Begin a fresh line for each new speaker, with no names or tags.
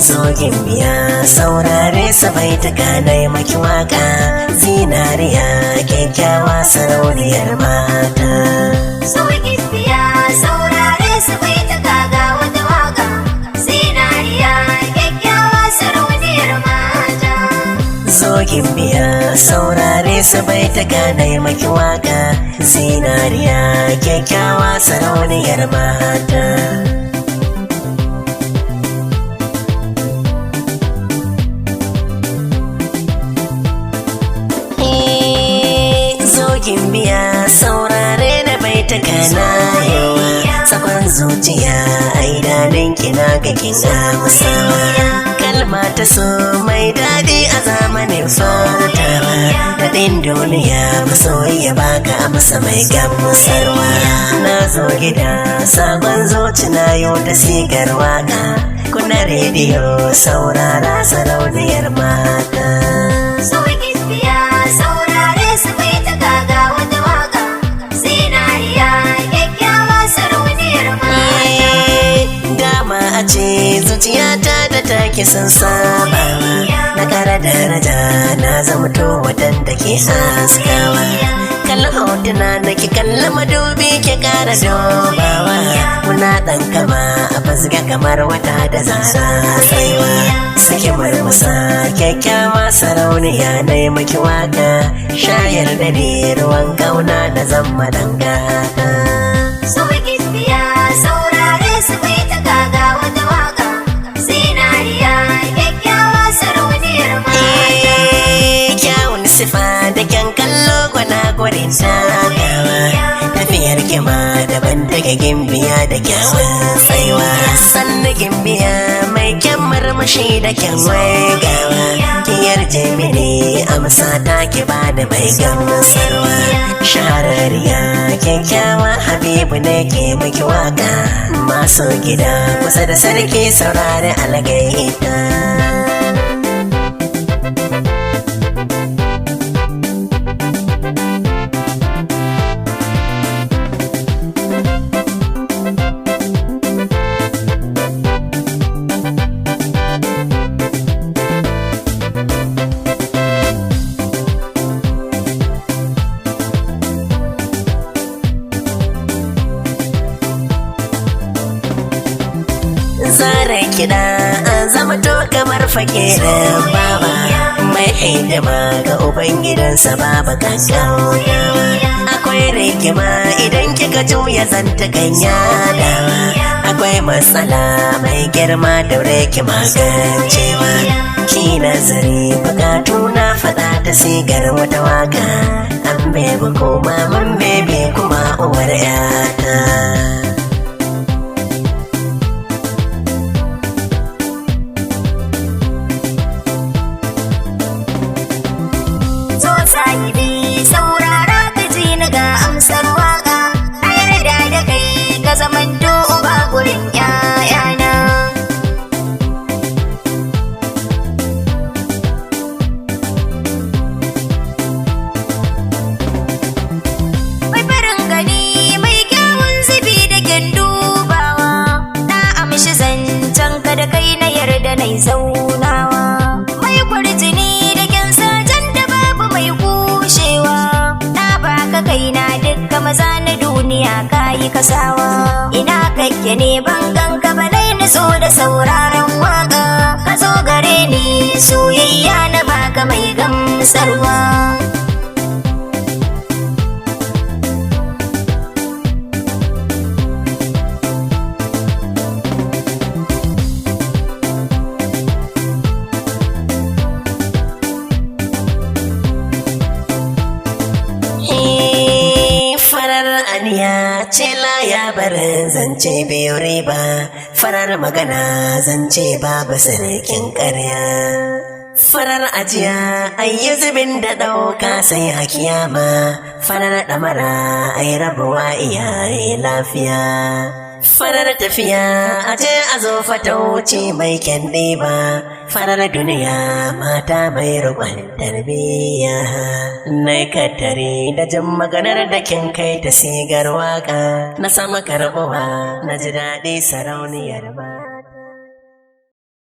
Zogin biya saurare su bai taka na maki waka zinariya kyakkyawa sarauniyar mata.
Zogin biya saurare su bai taka ga wata waka zinariya kyakkyawa sarauniyar mata.
Zogin biya saurare su bai taka na maki waka zinariya kyakkyawa sarauniyar mata. Gimbiya saurare da bai ta kana yawa tsakon zuciya aidanin kina ga kin amsawa kalma ta so mai daɗi a zamanin furtawa daɗin duniya masoyiya baka amsa mai gamsarwa na zo gida sabon zuci na yau da sigar waka kuna rediyo saurara sarauniyar mata. Ce zuciyata da take sun saba na kara daraja na zamto wadanda ke haskawa kallon hotuna na ki kalla madubi ke kara dubawa muna dan kama a fasga kamar wata da zara saiwa suke murmusa kyakkyawa sarauniya na yi maki waka shayar da ni ruwan kauna da zama dangata.
Saurare su bai ta gaga wata waka zinariya kyakkyawa sarauniyar mata.
Kyawun sifa da kyan kallo gwana gwarin tagawa tafiyar kima daban daga gimbiya da kyawun saiwa sannan gimbiya mai kyan marmashi da kyan waigawa kiyar jimini amsa ta ki ba da mai gamsarwa shahararriya kyakkyawa habibu ne ke maki waka masu gida kusa da sarki saurari algaita. Zara kiɗa an zama to kamar fakirin baba mai hidima ga ubangidansa baba kankawa akwai rikima idan kika juya zanta ganya dawa akwai matsala mai girma da rikima gancewa ki nazari bukatu na faɗa ta sigar wata waka an bebe kuma mun bebe kuma uwar yata.
Saurara ka ji ni ga amsar waka a yarda da kai ka zamanto uba gurin ƴaƴana. Mai farin gani mai kyawun zubi da kyan dubawa na amshi zancen ka da kai na yarda na zaunawa mai kwarjini da kyan sajan da babu mai kushewa na baka kaina dukka maza na duniya kayi kasawa ina kake ne ban ganka balai na so da sauraron waka ka zo gare ni soyayya na baka mai gamsarwa.
Cela ya barin zance biyu riba farar magana zance babu sarkin ƙarya farar ajiya ayi zubin da ɗauka sai a kiyama farar ɗamara ai rabuwa iyaye lafiya farar tafiya a je a zo fata wuce mai kyan ba, farar duniya mata mai rukun tarbiyya. Nai katare da jin maganar da kin kai ta sigar waka, na sama karbuwa na ji daɗi sarauniyar ba.